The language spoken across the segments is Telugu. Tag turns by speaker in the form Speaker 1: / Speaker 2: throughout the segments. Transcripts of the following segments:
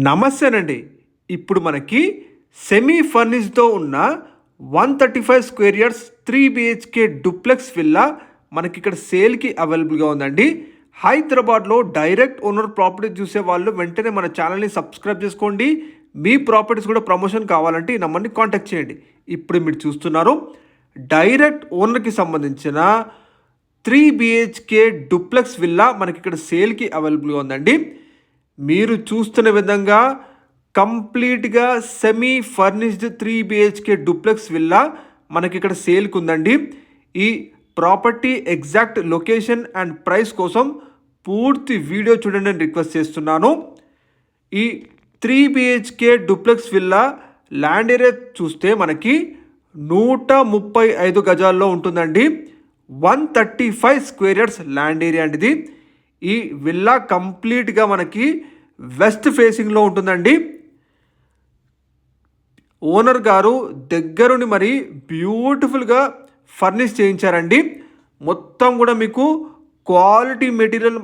Speaker 1: నమస్తేనండి. ఇప్పుడు మనకి సెమీ ఫర్నిష్డ్‌తో ఉన్న 135 square yards 3 BHK duplex villa మనకిక్కడ సేల్‌కి అవైలబుల్‌గా ఉందండి. హైదరాబాద్‌లో డైరెక్ట్ ఓనర్ ప్రాపర్టీ చూసేవాళ్ళు వెంటనే మన ఛానల్‌ని సబ్స్క్రైబ్ చేసుకోండి. మీ ప్రాపర్టీస్ కూడా ప్రమోషన్ కావాలంటే ఈ నంబర్‌ని కాంటాక్ట్ చేయండి. ఇప్పుడు మీరు చూస్తున్నారు డైరెక్ట్ ఓనర్‌కి సంబంధించిన 3 బీహెచ్‌కే డూప్లెక్స్ విల్లా మనకిక్కడ సేల్‌కి అవైలబుల్‌గా ఉందండి. మీరు చూస్తున్న విధంగా కంప్లీట్‌గా semi furnished 3 BHK duplex villa మనకి ఇక్కడ సేల్‌కి ఉందండి. ఈ property exact location and price కోసం పూర్తి వీడియో చూడండి అని రిక్వెస్ట్ చేస్తున్నాను. ఈ 3 BHK duplex villa land area చూస్తే మనకి 135 గజాల్లో ఉంటుందండి. 135 స్క్వేర్ యార్డ్స్ ల్యాండ్ ఏరియా అండి ఇది. ఈ విల్లా కంప్లీట్గా మనకి వెస్ట్ ఫేసింగ్లో ఉంటుందండి. ఓనర్ గారు దగ్గరుండి మరి బ్యూటిఫుల్గా ఫర్నిష్ చేయించారండి. మొత్తం కూడా మీకు క్వాలిటీ మెటీరియల్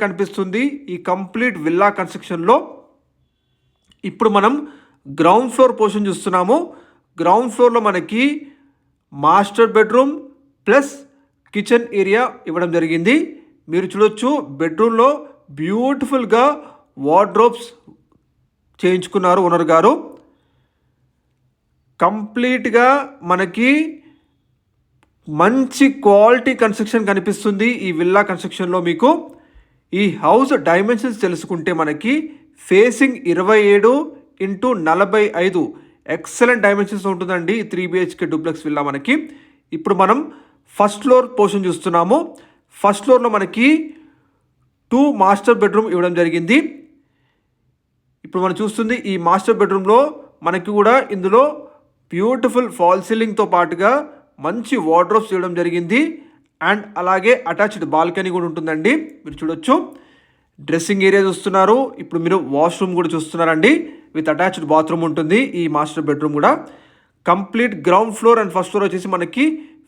Speaker 1: కనిపిస్తుంది ఈ కంప్లీట్ విల్లా కన్స్ట్రక్షన్లో. ఇప్పుడు మనం గ్రౌండ్ ఫ్లోర్ పోర్షన్ చూస్తున్నాము. గ్రౌండ్ ఫ్లోర్లో మనకి master bedroom plus kitchen area ఇవ్వడం జరిగింది. మీరు చూడొచ్చు బెడ్రూమ్లో బ్యూటిఫుల్గా వార్డ్రోబ్స్ చేయించుకున్నారు ఓనర్ గారు. కంప్లీట్గా మనకి మంచి క్వాలిటీ కన్స్ట్రక్షన్ కనిపిస్తుంది ఈ విల్లా కన్స్ట్రక్షన్లో. మీకు ఈ హౌస్ డైమెన్షన్స్ తెలుసుకుంటే మనకి ఫేసింగ్ 27x45 ఎక్సలెంట్ డైమెన్షన్స్ ఉంటుందండి ఈ 3 బీహెచ్కే డూప్లెక్స్ విల్లా మనకి. ఇప్పుడు మనం ఫస్ట్ ఫ్లోర్ పోర్షన్ చూస్తున్నాము. ఫస్ట్ ఫ్లోర్లో మనకి 2 మాస్టర్ బెడ్రూమ్ ఇవ్వడం జరిగింది. ఇప్పుడు మనం చూస్తుంది ఈ మాస్టర్ బెడ్రూమ్లో మనకి కూడా ఇందులో బ్యూటిఫుల్ ఫాల్ సీలింగ్తో పాటుగా మంచి వార్డ్రోబ్స్ ఇవ్వడం జరిగింది. అండ్ అలాగే అటాచ్డ్ బాల్కనీ కూడా ఉంటుందండి. మీరు చూడొచ్చు డ్రెస్సింగ్ ఏరియా చూస్తున్నారు. ఇప్పుడు మీరు వాష్రూమ్ కూడా చూస్తున్నారండి విత్ అటాచ్డ్ బాత్రూమ్ ఉంటుంది ఈ మాస్టర్ బెడ్రూమ్ కూడా. Complete ground floor and first floor వచ్చేసి మనకి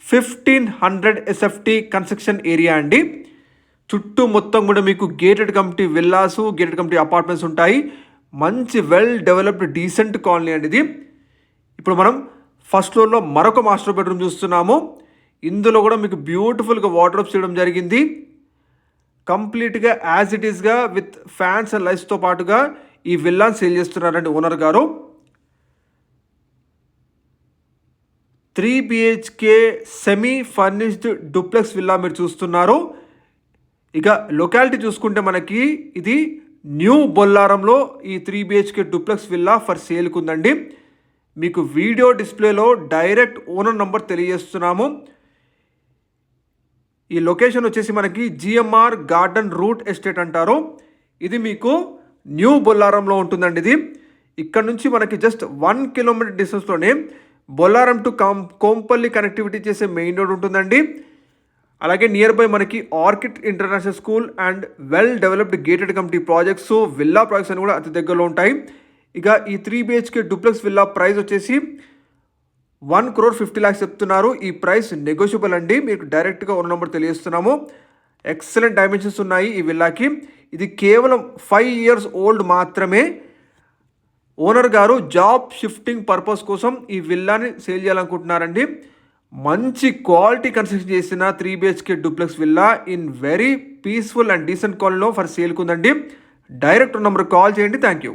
Speaker 1: 1500 SFT కన్స్ట్రక్షన్ ఏరియా అండి. చుట్టూ మొత్తం కూడా మీకు gated committee villas gated committee apartments ఉంటాయి. మంచి వెల్ డెవలప్డ్ డీసెంట్ కాలనీ అండి ఇది. ఇప్పుడు మనం ఫస్ట్ ఫ్లోర్లో మరొక మాస్టర్ బెడ్రూమ్ చూస్తున్నాము. ఇందులో కూడా మీకు బ్యూటిఫుల్గా వార్డ్రోబ్స్ ఇవ్వడం జరిగింది. కంప్లీట్గా యాజ్ ఇట్ ఈస్గా విత్ ఫ్యాన్స్ అండ్ లైట్స్తో పాటుగా ఈ విల్లాని సేల్ చేస్తున్నారండి ఓనర్ గారు. 3 BHK semi furnished duplex villa మీరు చూస్తున్నారు. ఇక లొకాలిటీ చూసుకుంటే మనకి ఇది న్యూ బొల్లారంలో ఈ 3 బీహెచ్కే డూప్లెక్స్ విల్లా ఫర్ సేల్కి ఉందండి. మీకు వీడియో డిస్ప్లేలో డైరెక్ట్ ఓనర్ నంబర్ తెలియజేస్తున్నాము. ఈ లొకేషన్ వచ్చేసి మనకి GMR గార్డెన్ రూట్ ఎస్టేట్ అంటారు. ఇది మీకు న్యూ బొల్లారంలో ఉంటుందండి ఇది. ఇక్కడ నుంచి మనకి జస్ట్ 1 కిలోమీటర్ డిస్టెన్స్లోనే బొల్లారం టు కోంపల్లి కనెక్టివిటీ చేసే మెయిన్ రోడ్ ఉంటుందండి. అలాగే నియర్ బై మనకి Orchid International School and well developed gated community projects villa projects అని కూడా అతి దగ్గరలో ఉంటాయి. ఇక ఈ 3 బీహెచ్కే డూప్లెక్స్ విల్లా ప్రైస్ వచ్చేసి 1,50,00,000 చెప్తున్నారు. ఈ ప్రైస్ నెగోషియబుల్ అండి. మీకు డైరెక్ట్గా ఓనర్ నెంబర్ తెలియజేస్తున్నాము. ఎక్సలెంట్ డైమెన్షన్స్ ఉన్నాయి ఈ విల్లాకి. ఇది కేవలం 5 ఇయర్స్ ఓల్డ్ మాత్రమే. ఓనర్ గారు జాబ్ షిఫ్టింగ్ పర్పస్ కోసం ఈ విల్లాని సేల్ చేయాలనుకుంటున్నారండి. మంచి క్వాలిటీ కన్స్ట్రక్షన్ చేసిన 3 BHK duplex villa in very peaceful and decent కాలనీలో ఫర్ సేల్కి ఉందండి. డైరెక్ట్ నెంబర్ కాల్ చేయండి. Thank you.